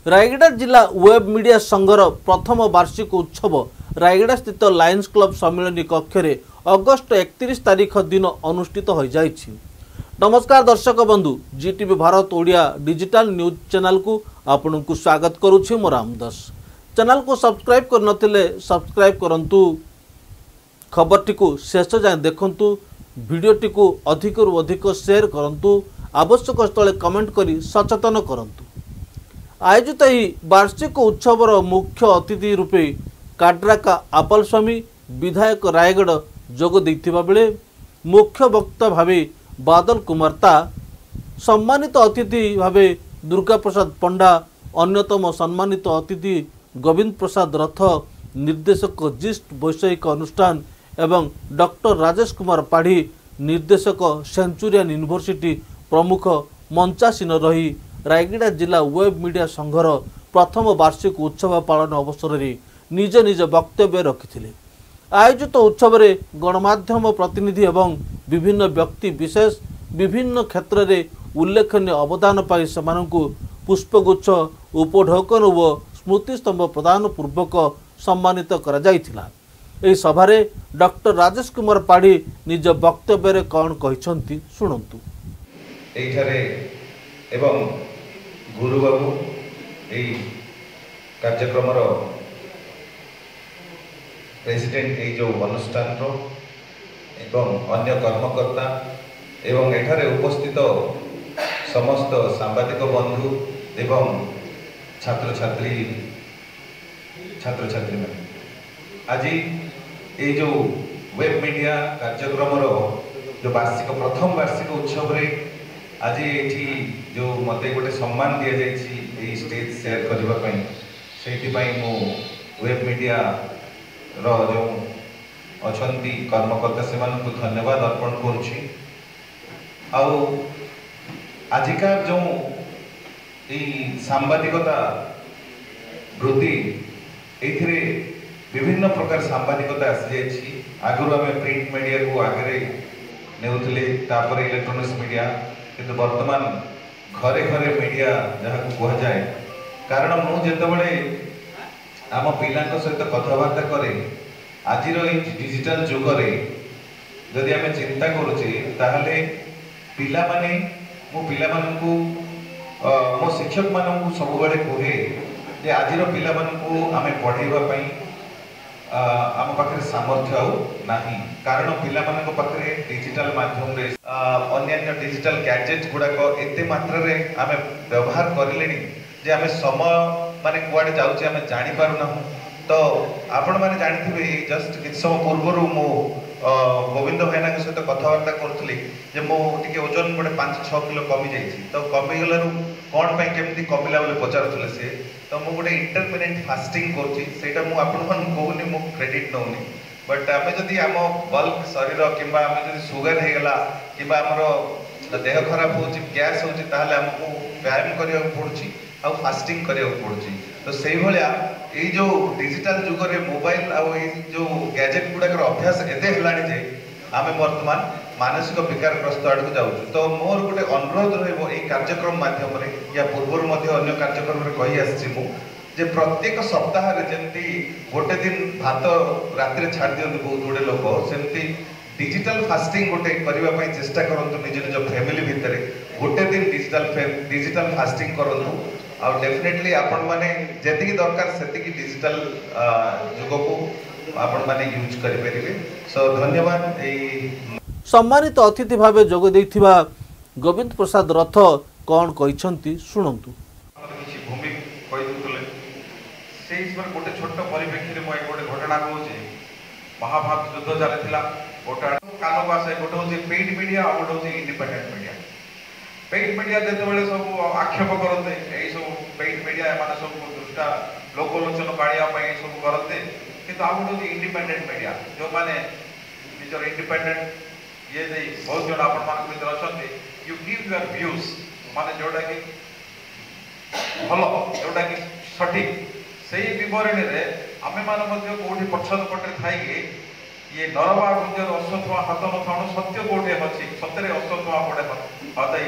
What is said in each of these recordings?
रायगड़ा जिला web media संघर प्रथम वार्षिक उत्सव रायगड़ा स्थित लायंस क्लब सम्मिलनी कक्ष रे अगस्ट 31 तारीख दिन अनुष्ठित हो जाइछि। नमस्कार दर्शक बंधु, Zee TV Bharat Odia digital news channel को आपन को स्वागत करुछि। मो रामदास चैनल को सब्सक्राइब कर नथिले सब्सक्राइब करंतु, खबर टी को शेष जाए देखंतु, वीडियो टी को अधिक रु अधिक शेयर करंतु, आवश्यक स्थले कमेंट करी सचेतन करंतु। आयोजित ही वार्षिक उत्सवर मुख्य अतिथि रूपे काड्राका आपल स्वामी विधायक रायगढ़ जोग देथिबा बेले मुख्य वक्ता भावे बादल कुमार ता, सम्मानित अतिथि भावे दुर्गा प्रसाद पंडा, अन्यतम सम्मानित अतिथि गोविंद प्रसाद रथ, निर्देशक जिस्ट वैषयिक अनुष्ठान एवं डॉक्टर राजेश कुमार पाढ़ी, निर्देशक सेंचुरियन यूनिवर्सिटी प्रमुख मंचासीन रही रायगड़ा जिला वेब मीडिया संघर प्रथम वार्षिक उत्सव पालन अवसर में निज निज वक्तव्य रखिथिले। आयोजित उत्सव में गणमाध्यम प्रतिनिधि एवं विभिन्न व्यक्ति विशेष विभिन्न क्षेत्र में उल्लेखनीय अवदान पाई सेमानंकु पुष्पगुच्छ, उपढौकन और स्मृतिस्तंभ प्रदान पूर्वक सम्मानित करा जायथिला। एही सभारे डॉक्टर राजेश कुमार पाढ़ी निज वक्तव्य रे कौन कहिसंती सुनंतु। एठारे एवं गुरु बाबू यही कार्यक्रम प्रेसिडेंट ये जो अनुष्ठान एवं अन्य कर्मकर्ता एवं एठारे उपस्थित समस्त सांबादिक बंधु एवं छात्र छात्री मैंने आज ये जो वेब मीडिया कार्यक्रम जो प्रथम वार्षिक उत्सव रे आज ये जो मत गोटे सम्मान दि जाए स्टेज शेयर करने मो वेब मीडिया रो जो अछंती कर्मकर्ता से धन्यवाद अर्पण करुछि। आजिका जो सांबादिकता वृद्धि एथिरे विभिन्न प्रकार सांबादिकता आसी जाइछि। आगुरु आमे प्रिंट मीडिया को आगे नेउथिले, तापर इलेक्ट्रोनिक्स मीडिया, किंतु वर्तमान घरे घरे मीडिया जहाँ को कह जाए। कारण मुझे आम पिला सहित कथबार्ता करे आज डिजिटल जुग रे जदि आम चिंता करुचे ताहले पिला माने मो शिक्षक मानू सब बड़े कहे जे आज पिला आम पढ़ाइबा आम पाखे सामर्थ्य नहीं। कारण पिला पाखे डिजिटल माध्यम रे अन्य डिजिटल गैजेट गुड़ाक एते मात्रा रे आमे व्यवहार करले जे आमे समय माने कुआडे जाउचे आमे जानि पारु ना। तो आपण माने जानिथिबे जस्ट किछ समय पूर्व मो गोविंद भाईना के सहित कथबार्ता करथली जे मो टिके ओजन गोटे 5-6 किलो कमी जाइछि। तो कमी गलारु कोन पय केमती कमिला बोले पचारथले से। तो मो गोटे इंटरमिटेंट फास्टिंग करछि, सेटा मो आपण मन कोनी मो क्रेडिट नउनी। बट आमे जदि आम बल्क शरीर किंबा आमे जदि सुगर हे गला किंबा हमर देह खराब होछि, गैस होछि, ताहले हमको व्यायाम करिया पड़छि आ फास्टिंग करिया पड़छि। तो सेही भलिया ए जो डिजिटल जुग रे मोबाइल आ ए जो गैजेट गुडाकर अभ्यास एते हलाणी जे आमे वर्तमान मानसिक विकारग्रस्त आड़ को जाउछु। तो मोर गोटे अनुरोध रहबो ए कार्यक्रम माध्यम रे या पूर्व मध्ये अन्य कार्यक्रम रे कहि आछि मु जे प्रत्येक सप्ताह रे जेंती गोटे दिन भात रात्रि छाड़ दियंतु बहुत गुड़े लोक, सेमती डिजिटल फास्टिंग गोटे करबा पई चेष्टा करंतु। निज निज फैमिली भितरे गोटे दिन डिजिटल फास्टिंग करंतु आ डेफिनेटली आपण माने जेतिकी दरकार सेतिकी डिजिटल जुग को आपण माने यूज करि परिबे। सो धन्यवाद। सम्मानित अतिथि भावे जोग देथिबा गोविंद प्रसाद रथ कौन कहिसंती सुनंतु। गोटे छोट परिप्रेक्षी में गोटे घटना कहे महाभारत युद्ध चली गोटे कान आसे गोटे हूँ पेड मीडिया और गोटे हूँ इंडिपेंडेंट मीडिया। पेड मीडिया जिते सब आक्षेप करते यही सब पेड मीडिया एम सब दृष्टा लोकलोचन काढ़ापी सब करते, कि आ गोटे हूँ इंडिपेंडेंट मीडिया जो मैंने निजर इंडिपेंडेंट ये बहुत जन आप अच्छा यू गिव योर व्यूज माने जोटा कि भल जोटा कि सठिक से बरणी में आम मैंने कौटी पछद पटे थी ये नरवा गुंजर अश्वत्थमा हाथ न सत्य कौटे अच्छी सतरे अश्वत्थमा पड़े हताई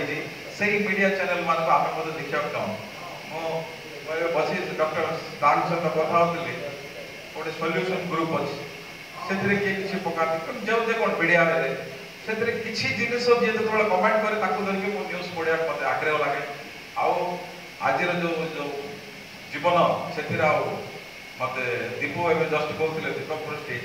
से मीडिया चैनल मान आम देखा चाहूँ सहित कथा होती गोटे सल्यूशन ग्रुप अच्छे से किए किसी पकाती जो कौन मीडिया से किसी जिनस जी जो कमेंट करे धरिकी मो न्यूज पढ़ा मत आग्रह लगे आज जो जीवन से मत दीपू एवं जस्ट कहते दीपक पृष्टि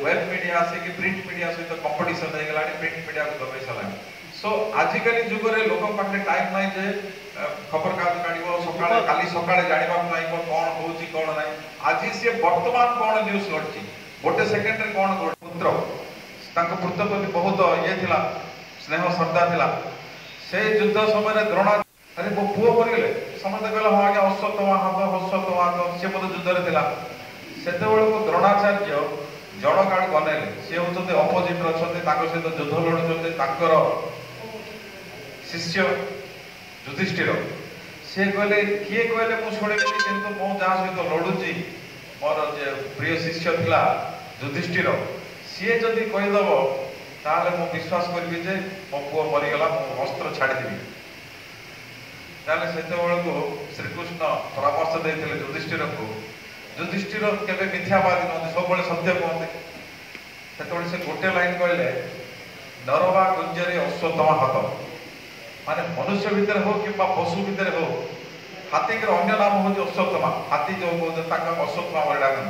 वेब मीडिया आसिक प्रिंट मीडिया सहित कंपटीशन हो गला प्रिंट मीडिया को दबाई सारा सो आजिकल जुग में लोक पाखे टाइम ना जे खबर कागज काढ़ सका काली सका जानवा चाहिए कौन होची कौन ना आज सी वर्तमान कौन न्यूज घटी गोटे सेकेंड कौन पुत्र पुत्र प्रति बहुत ये थिला स्नेह श्रद्धा थिला से युद्ध समय द्रोणा अरे मो पुओ मरीगले समस्त कहला हाँ आज्ञा अश्वत्थामा हाथ सी मत युद्ध थिला सेते को द्रोणाचार्य जड़ काड़ गनेले सी होते अपोजिट अच्छा सहित युद्ध लड़ुंट शिष्य युधिष्ठिर सी कहले किए कहले मुझे शुणी कितु मो जहाँ सहित लड़ुची मोर प्रिय शिष्य थिला युधिष्ठिर सी जदि कहीदेव ताले मु विश्वास करी जे मो पुओ मरीगला मो अस्त्र छाड़देवी ताले को श्रीकृष्ण परामर्श देते युधिष्ठिर को युधिष्ठिर केवे मिथ्यावादी नहते सब सत्य कहते से गोटे लाइन कहले नरवा गुंजरे अश्वत्थामा हत माने मनुष्य भितर हो कि पशु भितर हो हाथी के अन्य नाम हूँ अश्वत्थामा हाथी जो कहते अश्वत्थामा बोली डाकन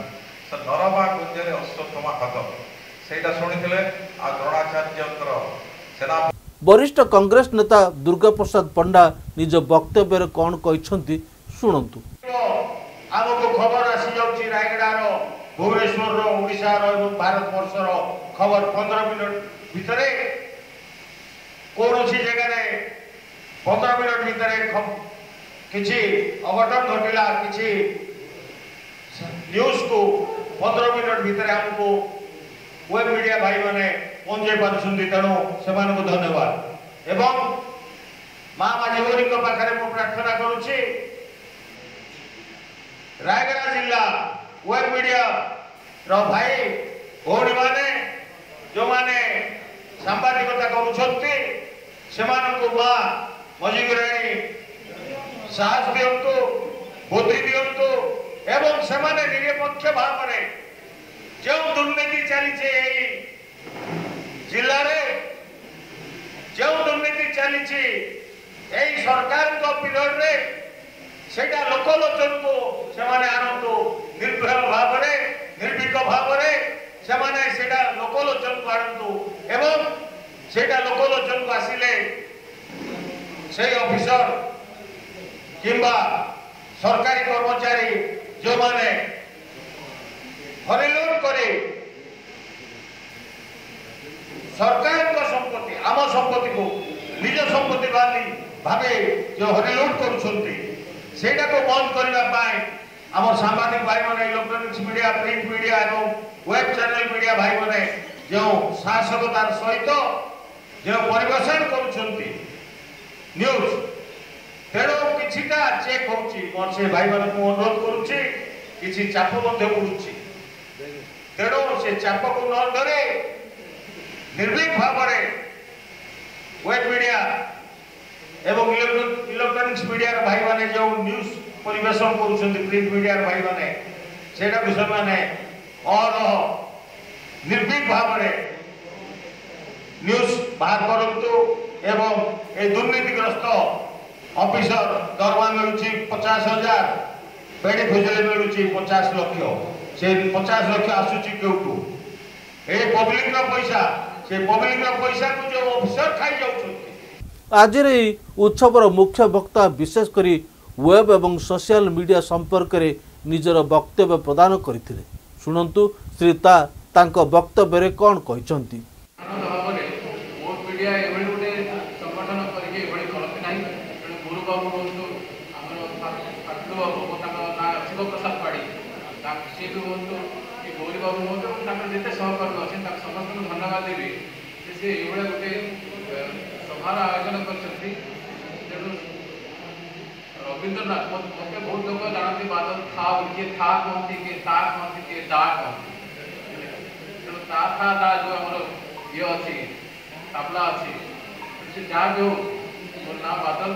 नरवा गुंजरे अश्वत्थामा हत से शुणी आ द्रोणाचार्य सेना वरिष्ठ कांग्रेस नेता दुर्गा प्रसाद पंडा निज वक्तव्य कौन कहते शुणु आमको खबर आसी जाउची रायगडार भुवनेश्वर ओडिशा भारत वर्षर खबर 15 मिनट भितरे कौन जगह 15 मिनट भितर किसी अघटन घटला किसी न्यूज को 15 मिनट भितर हमको वेब मीडिया भाई मैंने पहुंचे पार्टी तेणु से धन्यवाद एवं माँ माझीवरी पाखे मु प्रार्थना करुच्ची रायगड़ा जिला वेब मीडिया रो भाई भौणी माने जो माने सांबादिकता करुछंती सेमानंकु माँ मझीगराणी साहस दियंतु बुद्धि दियंतु एवं सेमाने निरपेक्ष भाव में जो दुर्नीति चली जिले में जो दुर्नीति चली सरकार पीरियड रे सेटा लोकलोचन को सेमाने आनंदु निर्भय भाव में निर्भीक भाव में सेमाने सेटा लोकलोचन को आनंदु एवं सेटा लोकलोचन को आसिले से ऑफिसर किंबा सरकारी कर्मचारी जो माने हरिलुट करे सरकार को संपत्ति आम संपत्ति को निज संपत्ति वाली भावे जो हरिलुट करुछंती सेटा को बंद करने आम सांबादिक भाई मैंने इलेक्ट्रोनिक्स मीडिया प्रिंट मीडिया और वेब चैनल मीडिया भाई मैंने जो साहसिकतार सहित जो परिवेशन करुछंती न्यूज तेणु किछिटा चेक होउची मोर से भाई मैंने अनुरोध करुच्ची किछि चाप मध्य पड़ुची तेणु से चाप को न धरे निर्भीक भाव में वेब मीडिया एवं इलेक्ट्रोनिक्स मीडिया भाई माने जो न्यूज परिवेशन करुछंती प्रिंट मीडिया भाई माने सेटा विषय माने और निर्भीक भाव में न्यूज बाहर करंतु एवं ए दुर्नीतिग्रस्त ऑफिसर दरमा मिलुची 50,000 पेड़ी खुजले मिलुची 50 लाख से 50 लाख आसुची केउटू ए पब्लिक रो पैसा से पब्लिक रो पैसा को जो ऑफिसर खाई जाउछंती आज उत्सवर मुख्य वक्ता विशेषकर वेब एवं सोशल मीडिया संपर्क में निजर वक्तव्य प्रदान करते शुणु श्री तांको वक्तव्य कौन कहते धन्यवाद देवी गोटे सभार आयोजन कर रवींद्रनाथ मत बहुत लोग जानते बादल था किए था कहती किए ता कहती किए दा कहती तेणु ता था दा जो आम ये अच्छी ताबला अच्छी से जहाँ भी हो मोर ना बादल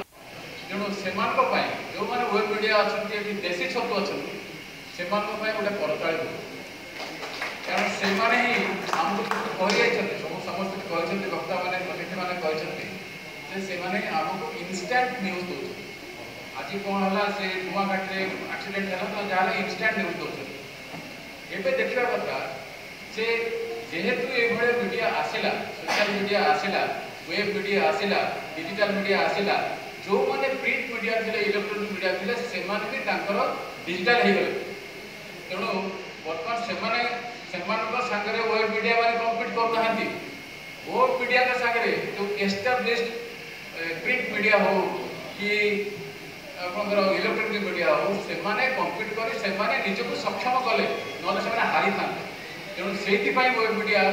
तेणु से जो मैंने वेब मीडिया अच्छा देशी छतु अच्छा ସେମାନଙ୍କ ପାଇଁ ଗୋଟେ କରତାଳି ଦେଉ। କାରଣ ସେମାନେ ହିଁ ଆମକୁ କହିଯାଇଛନ୍ତି, ସମସ୍ତେ କହିଛନ୍ତି, ବକ୍ତାମାନେ ପ୍ରତିନିଧିମାନେ କହିଛନ୍ତି ଯେ ସେମାନେ ଆମକୁ ଇନଷ୍ଟାଣ୍ଟ ନ୍ୟୁଜ୍ ଦେଉଛନ୍ତି। ଆଜି କ'ଣ ହେଲା, ସେ ନୂଆଘାଟରେ ଆକ୍ସିଡେଣ୍ଟ ହେଲା ତ ଯାହାହେଲେ ଇନଷ୍ଟାଣ୍ଟ ନ୍ୟୁଜ୍ ଦେଉଛନ୍ତି। ଏବେ ଦେଖିବା କଥା ଯେ ଯେହେତୁ ଏଭଳି ମିଡ଼ିଆ ଆସିଲା, ସୋସିଆଲ ମିଡ଼ିଆ ଆସିଲା, ୱେବ୍ ମିଡ଼ିଆ ଆସିଲା, ଡିଜିଟାଲ ମିଡ଼ିଆ ଆସିଲା, ଯେଉଁମାନେ ପ୍ରିଣ୍ଟ ମିଡ଼ିଆ ଥିଲେ, ଇଲେକ୍ଟ୍ରୋନିକ୍ ମିଡ଼ିଆ ଥିଲେ, ସେମାନେ ବି ତାଙ୍କର ଡିଜିଟାଲ ହେଇଗଲେ। ତେଣୁ ବର୍ତ୍ତମାନ ସେମାନଙ୍କ ସାଙ୍ଗରେ ୱେବ୍ ମିଡ଼ିଆ ମାନେ କମ୍ପିଟ୍ କରୁନାହାନ୍ତି। ୱେବ୍ ମିଡ଼ିଆଙ୍କ ସାଙ୍ଗରେ ଯେଉଁ ଏଷ୍ଟାବ୍ଲିଶ୍ଡ ପ୍ରିଣ୍ଟ ମିଡ଼ିଆ ହଉ କି ଆପଣଙ୍କର ଇଲେକ୍ଟ୍ରୋନିକ୍ ମିଡ଼ିଆ ହଉ, ସେମାନେ କମ୍ପିଟ୍ କରି ସେମାନେ ନିଜକୁ ସକ୍ଷମ କଲେ, ନହେଲେ ସେମାନେ ହାରିଥାନ୍ତେ। ତେଣୁ ସେଇଥିପାଇଁ ୱେବ୍ ମିଡ଼ିଆ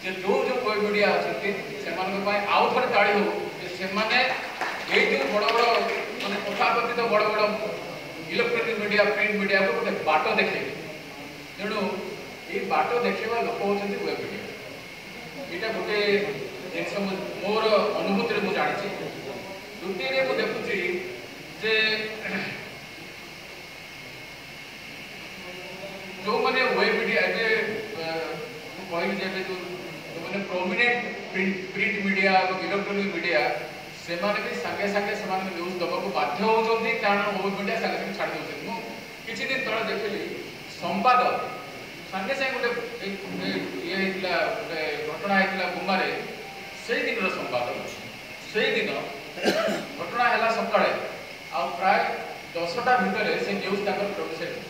ଯେ ଯେଉଁ ୱେବ୍ ମିଡ଼ିଆ ଅଛନ୍ତି ସେମାନଙ୍କ ପାଇଁ ଆଉ ଥରେ ତାଳି ହଉ ଯେ ସେମାନେ ଏଇ ଯେଉଁ ବଡ଼ ବଡ଼ ମାନେ ତଥାକଥିତ ବଡ଼ ବଡ଼ ଇଲେକ୍ଟ୍ରୋନିକ୍ ମିଡ଼ିଆ, ପ୍ରିଣ୍ଟ ମିଡ଼ିଆକୁ ଗୋଟେ ବାଟ ଦେଖେଇବେ। ତେଣୁ ଏଇ ବାଟ ଦେଖେଇବା ଲୋକ ହେଉଛନ୍ତି ୱେବ୍ ମିଡ଼ିଆ। ଏଇଟା ଗୋଟେ ଜିନିଷ ମୋର ଅନୁଭୂତିରେ ମୁଁ ଜାଣିଛି। ଦ୍ୱିତୀୟରେ ମୁଁ ଦେଖୁଛି ଯେ ଯେଉଁମାନେ ୱେବ୍ ମିଡ଼ିଆ ଏବେ ମୁଁ କହିଲି ଯେ ଏବେ ଯେଉଁମାନେ ପ୍ରୋମିନେଣ୍ଟ ପ୍ରିଣ୍ଟ ମିଡ଼ିଆ ଏବଂ ଇଲେକ୍ଟ୍ରୋନିକ୍ ମିଡ଼ିଆ, ସେମାନେ ବି ସାଙ୍ଗେ ସାଙ୍ଗେ ସେମାନେ ନ୍ୟୁଜ୍ ଦେବାକୁ ବାଧ୍ୟ ହେଉଛନ୍ତି, କାରଣ ୱେବ୍ ମିଡ଼ିଆ ସାଙ୍ଗେ ସାଙ୍ଗେ ଛାଡ଼ି ଦେଉଛନ୍ତି। ମୁଁ କିଛି ଦିନ ତଳେ ଦେଖିଲି ସମ୍ବାଦ ସାଙ୍ଗେ ସାଙ୍ଗେ ଗୋଟେ ଇଏ ହେଇଥିଲା, ଗୋଟେ ଘଟଣା ହେଇଥିଲା ଗୁମାରେ। ସେଇଦିନର ସମ୍ବାଦ, ସେଇଦିନ ଘଟଣା ହେଲା ସକାଳେ, ଆଉ ପ୍ରାୟ 10ଟା ଭିତରେ ସେ ନ୍ୟୁଜ୍ ତାଙ୍କର ପ୍ରଡ୍ୟୁସ୍ ହେଇଥିଲା।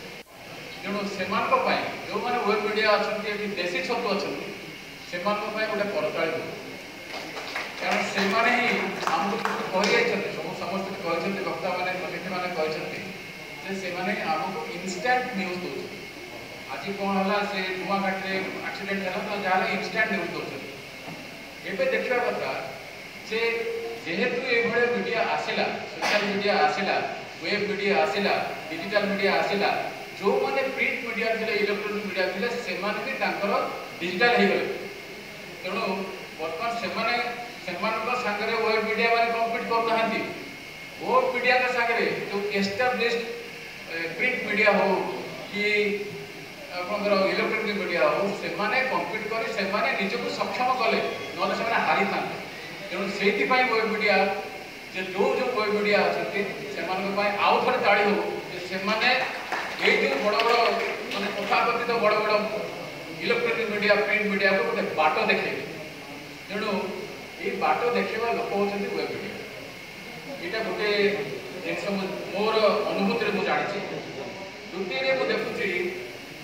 ତେଣୁ ସେମାନଙ୍କ ପାଇଁ ଯେଉଁମାନେ ୱେବ୍ ମିଡ଼ିଆ ଅଛନ୍ତି, ଏଠି ଦେଶୀ ଛତୁ ଅଛନ୍ତି, ସେମାନଙ୍କ ପାଇଁ ଗୋଟେ କରତାଳି ଦେଉ। କାରଣ ସେମାନେ ହିଁ ଆମକୁ କହିଯାଇଛନ୍ତି, ସମସ୍ତେ କହିଛନ୍ତି, ବକ୍ତାମାନେ ପ୍ରତିନିଧିମାନେ କହିଛନ୍ତି ଯେ ସେମାନେ ଆମକୁ ଇନଷ୍ଟାଣ୍ଟ ନ୍ୟୁଜ୍ ଦେଉଛନ୍ତି। ଆଜି କ'ଣ ହେଲା, ସେ ନୂଆଘାଟରେ ଆକ୍ସିଡେଣ୍ଟ ହେଲା ତ ଯାହାହେଲେ ଇନଷ୍ଟାଣ୍ଟ ନ୍ୟୁଜ୍ ଦେଉଛନ୍ତି। ଏବେ ଦେଖିବା କଥା ଯେ ଯେହେତୁ ଏଭଳି ମିଡ଼ିଆ ଆସିଲା, ସୋସିଆଲ ମିଡ଼ିଆ ଆସିଲା, ୱେବ୍ ମିଡ଼ିଆ ଆସିଲା, ଡିଜିଟାଲ ମିଡ଼ିଆ ଆସିଲା, ଯେଉଁମାନେ ପ୍ରିଣ୍ଟ ମିଡ଼ିଆ ଥିଲେ, ଇଲେକ୍ଟ୍ରୋନିକ୍ ମିଡ଼ିଆ ଥିଲେ, ସେମାନେ ବି ତାଙ୍କର ଡିଜିଟାଲ ହେଇଗଲେ। ତେଣୁ ବର୍ତ୍ତମାନ ସେମାନଙ୍କ ସାଙ୍ଗରେ ୱେବ୍ ମିଡ଼ିଆ ମାନେ କମ୍ପିଟ୍ କରୁନାହାନ୍ତି। ୱେବ୍ ମିଡ଼ିଆଙ୍କ ସାଙ୍ଗରେ ଯେଉଁ ଏଷ୍ଟାବ୍ଲିଶ୍ଡ ପ୍ରିଣ୍ଟ ମିଡ଼ିଆ ହଉ କି ଆପଣଙ୍କର ଇଲେକ୍ଟ୍ରୋନିକ୍ ମିଡ଼ିଆ ହଉ, ସେମାନେ କମ୍ପିଟ୍ କରି ସେମାନେ ନିଜକୁ ସକ୍ଷମ କଲେ, ନହେଲେ ସେମାନେ ହାରିଥାନ୍ତେ। ତେଣୁ ସେଇଥିପାଇଁ ୱେବ୍ ମିଡ଼ିଆ ଯେ ଯେଉଁ ୱେବ୍ ମିଡ଼ିଆ ଅଛନ୍ତି ସେମାନଙ୍କ ପାଇଁ ଆଉ ଥରେ ତାଳି ହଉ ଯେ ସେମାନେ ଏଇ ଯେଉଁ ବଡ଼ ବଡ଼ ମାନେ ତଥାକଥିତ ବଡ଼ ବଡ଼ ଇଲେକ୍ଟ୍ରୋନିକ୍ ମିଡ଼ିଆ, ପ୍ରିଣ୍ଟ ମିଡ଼ିଆକୁ ଗୋଟେ ବାଟ ଦେଖେଇବେ। ତେଣୁ ଏଇ ବାଟ ଦେଖେଇବା ଲୋକ ହେଉଛନ୍ତି ୱେବ୍ ମିଡ଼ିଆ। ଏଇଟା ଗୋଟେ ଜିନିଷ ମୋର ଅନୁଭୂତିରେ ମୁଁ ଜାଣିଛି। ଦ୍ୱିତୀୟରେ ମୁଁ ଦେଖୁଛି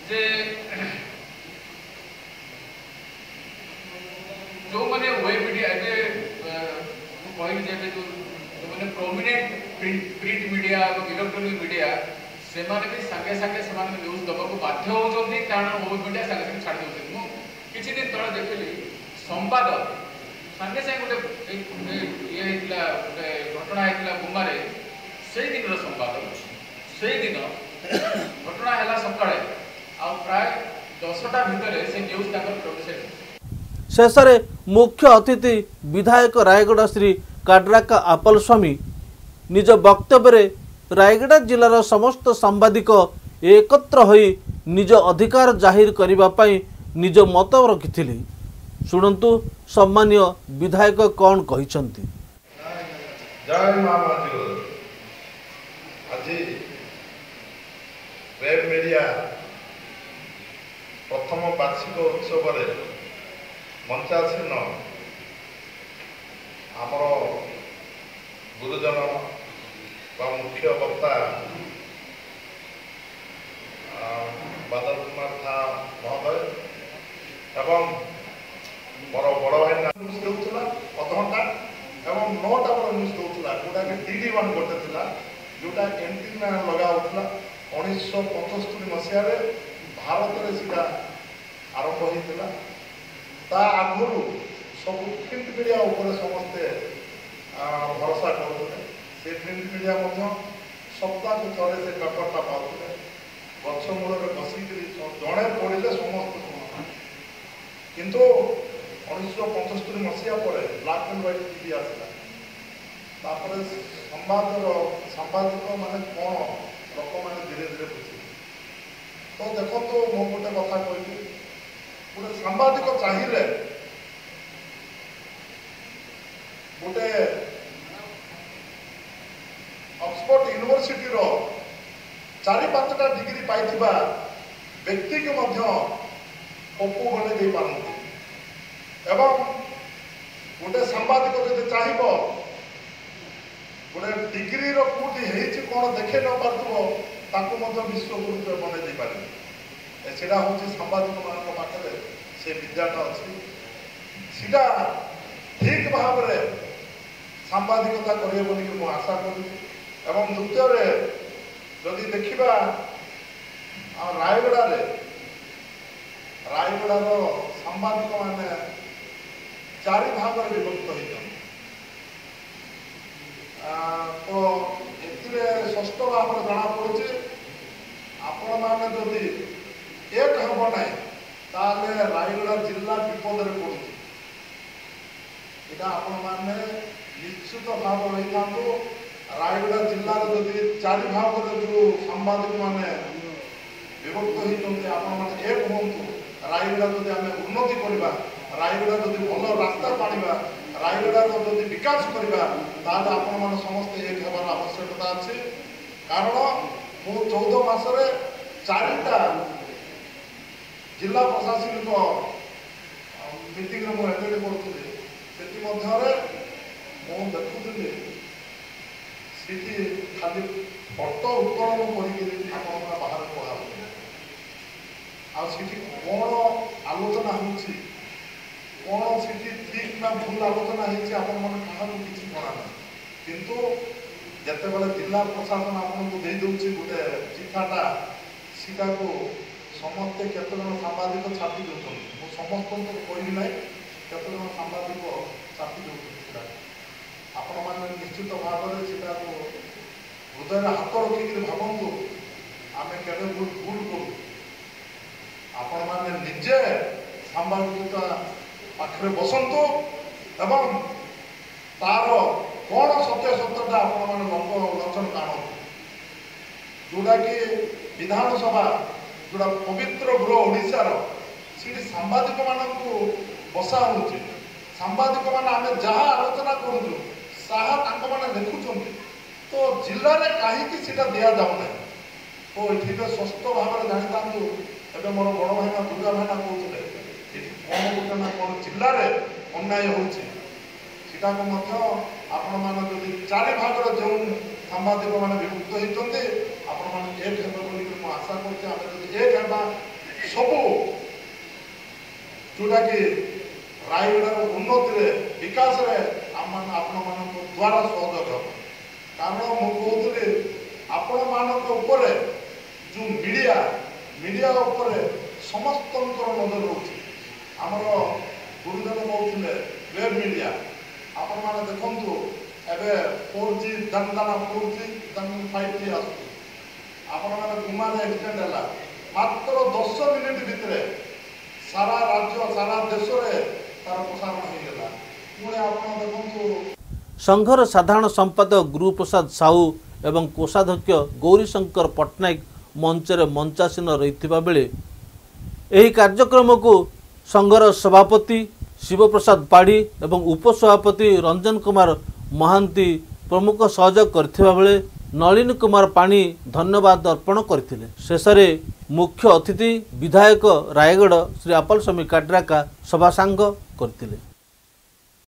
ଯେ ଯେଉଁମାନେ ୱେବ୍ ମିଡ଼ିଆ ଏବେ ମୁଁ କହିଲି ଯେ ଏବେ ଯେଉଁମାନେ ପ୍ରୋମିନେଣ୍ଟ ପ୍ରିଣ୍ଟ ମିଡ଼ିଆ ଏବଂ ଇଲେକ୍ଟ୍ରୋନିକ୍ ମିଡ଼ିଆ, ସେମାନେ ବି ସାଙ୍ଗେ ସାଙ୍ଗେ ସେମାନେ ନ୍ୟୁଜ୍ ଦେବାକୁ ବାଧ୍ୟ ହେଉଛନ୍ତି, କାରଣ ୱେବ୍ ମିଡ଼ିଆ ସାଙ୍ଗେ ସାଙ୍ଗେ ଛାଡ଼ି ଦେଉଛନ୍ତି। ମୁଁ କିଛି ଦିନ ତଳେ ଦେଖିଲି ସମ୍ବାଦ ସାଙ୍ଗେ ସାଙ୍ଗେ ଗୋଟେ ଇଏ ହେଇଥିଲା, ଗୋଟେ ଘଟଣା ହେଇଥିଲା ଗୁମାରେ। ସେଇଦିନର ସମ୍ବାଦ, ସେଇଦିନ ଘଟଣା ହେଲା ସକାଳେ, ଆଉ ପ୍ରାୟ 10ଟା ଭିତରେ ସେ ନ୍ୟୁଜ୍ ତାଙ୍କର ପ୍ରଡ୍ୟୁସ୍ ହେଇଥିଲା। ଶେଷରେ ମୁଖ୍ୟ ଅତିଥି ବିଧାୟକ ରାୟଗଡ଼ା ଶ୍ରୀ କାଡ୍ରାକା ଆପଲ ସ୍ୱାମୀ ନିଜ ବକ୍ତବ୍ୟରେ ରାୟଗଡ଼ା ଜିଲ୍ଲାର ସମସ୍ତ ସାମ୍ବାଦିକ ଏକତ୍ର ହୋଇ ନିଜ ଅଧିକାର ଜାହିର କରିବା ପାଇଁ ନିଜ ମତ ରଖିଥିଲେ। ଶୁଣନ୍ତୁ ସମ୍ମାନୀୟ ବିଧାୟକ କ'ଣ କହିଛନ୍ତି। ଜୟ ମା ମହାଦେବ। ଆଜି ୱେବ୍ ମିଡ଼ିଆ ପ୍ରଥମ ବାର୍ଷିକ ଉତ୍ସବରେ ମଞ୍ଚାସୀନ ଆମର ଗୁରୁଜନ ବା ମୁଖ୍ୟ ବକ୍ତା ବାଦଲ କୁମାର ଥା ମହୋଦୟ ଏବଂ ମୋର ବଡ଼ ଭାଇ ନ୍ୟୁଜ୍ ଦେଉଥିଲା ଅଧଘଣ୍ଟା ଏବଂ 9ଟା ବଡ଼ ନ୍ୟୁଜ୍ ଦେଉଥିଲା, ଯେଉଁଟାକି DD1 ଗୋଟେ ଥିଲା, ଯେଉଁଟା ଏଣ୍ଟିନା ଲଗାଉଥିଲା। 1975 ମସିହାରେ ଭାରତରେ ସେଇଟା ଆରମ୍ଭ ହୋଇଥିଲା। ତା ଆଗରୁ ସବୁ ପ୍ରିଣ୍ଟ ମିଡ଼ିଆ ଉପରେ ସମସ୍ତେ ଭରସା କରୁଥିଲେ। ସେ ପ୍ରିଣ୍ଟ ମିଡ଼ିଆ ମଧ୍ୟ ସପ୍ତାହକୁ ଥରେ ସେ ପେପରଟା ପାଉଥିଲେ। ଗଛ ମୂଳରେ ବସିକିରି ଜଣେ ପଢ଼ିଲେ ସମସ୍ତେ ଶୁଣୁଥିଲେ। କିନ୍ତୁ 1975 ମସିହା ପରେ ବ୍ଲାକ୍ ଆଣ୍ଡ ହ୍ୱାଇଟ୍ ଟିଭି ଆସିଲା। ତାପରେ ସାମ୍ବାଦିକ ମାନେ କ'ଣ ଲୋକମାନେ ଧୀରେ ଧୀରେ ବୁଝିଲେ। देखो मु गोटे कथा कहली गोटे सांबादिक चाहिए गोटे ऑक्सफोर्ड यूनिवर्सिटी रो 4-5टा डिग्री पाइथिबा व्यक्ति के मध्य पप्पू बने दे पारती एवं गोटे सांबादिक जब चाहिए गोटे डिग्री रो कोठी हेछि कोन देखे न पारथबो ताको मध्य विश्वगुरु बने दे पारे सेटा होछि सांबादिक मान पाखरे से विद्याटा अछि सेटा ठीक भाव रे सांबादिकता करिए बोली मु आशा करूँ एवं द्वितीय जदि देखिबा रायगड़ा सांबादिक माने 4 भाग में विभक्त होइछन तो एथिरे षष्ठ भाव में जाना पड़ुछि आपण माने जदि एक हबो नै ताले रायगड़ा जिला विपद रे पड़ुछि एटा आपण माने निश्चित भाव रही रायगड़ा जिला जदि 4 भाग में जो सांबादिक माने विभक्त होइछन आपण माने एक होंतु रायगड़ा जदि आमे उन्नति करबा रायगड़ा जदि भल रास्ता पाणिबा रायगड़ार जदि विकास करबा ताले आपण माने समस्त एक हेबार आवश्यकता अछि कारण मु 14 मासरे 4टा जिला प्रशासनिक मीटिंग रे मु अटेंड करथुली सेति मध्यरे मु देखुथुली सीटी खाली फटो उत्तोलन करिके आपण बाहर पढ़ा आ सीटी कोन आलोचना होछि कोन सीटी ठीक ना भूल आलोचना होछि आपण मन कहां किछि पड़ा ना किंतु जते बेले जिला प्रशासन आपण को दे दउछि गोटे चिठाटा सीटा को समस्त केते जन सांबादिक छापी दउछन मु समस्त को कहली नै केते जन सांबादिक छापी दउछन आपण मान निश्चित भाव में सीटा को हृदय हाथ रखिक भावतु आम केवे भूल करूँ आपण मैंने निजे सांबादिकता पाखे बसतु एवं तार कौन सत्यासत्यता आपण मैंने लक्षण जानतु जोटा कि विधानसभा जोटा पवित्र गृह ओडिशार से सांबादिक मानू बसा हो सांबादिक मान आम जहाँ आलोचना करूँ मैंने देखुं तो जिले में कहीं दिया जाऊना तो ये स्वस्थ भाव में जानी था एवं मोर बड़ भाईना दुर्गा भाईना कहते कौन गोटे ना कौन जिले में अन्याय होटा को आपण मान जदि 4 भाग जो सांबादिक मैंने विभक्त होती आपण मैंने एक हे आशा कर एक है सबू जोटा कि रायगड़ार उन्नति विकास आपण मान द्वारा सहयोग हम कारण मुझे कहती आपण मान जो मीडिया समस्त नजर रोचे आमर गुरुदेव कहते वेब मीडिया आपण मैंने देखु एवं 4G दाना 4G 5G आपण मैंने गुमार एक्सीडेंट है मात्र 10 मिनिट भितर सारा राज्य सारा देश में तार प्रसारण होगा पुणे आप देखु संघर साधारण संपादक गुरुप्रसाद साहू एवं कोषाध्यक्ष गौरीशंकर पट्टनायक मंचर मंचासीन रही बेले यह कार्यक्रम को संघर सभापति शिवप्रसाद पाढ़ी एवं उपसभापति रंजन कुमार महांती प्रमुख सहयोग करथिबा बेले नलिन कुमार पाणी धन्यवाद अर्पण करथिले। शेषरे मुख्य अतिथि विधायक रायगढ़ श्री अपल स्वामी काड्राका सभा सांग करथिले।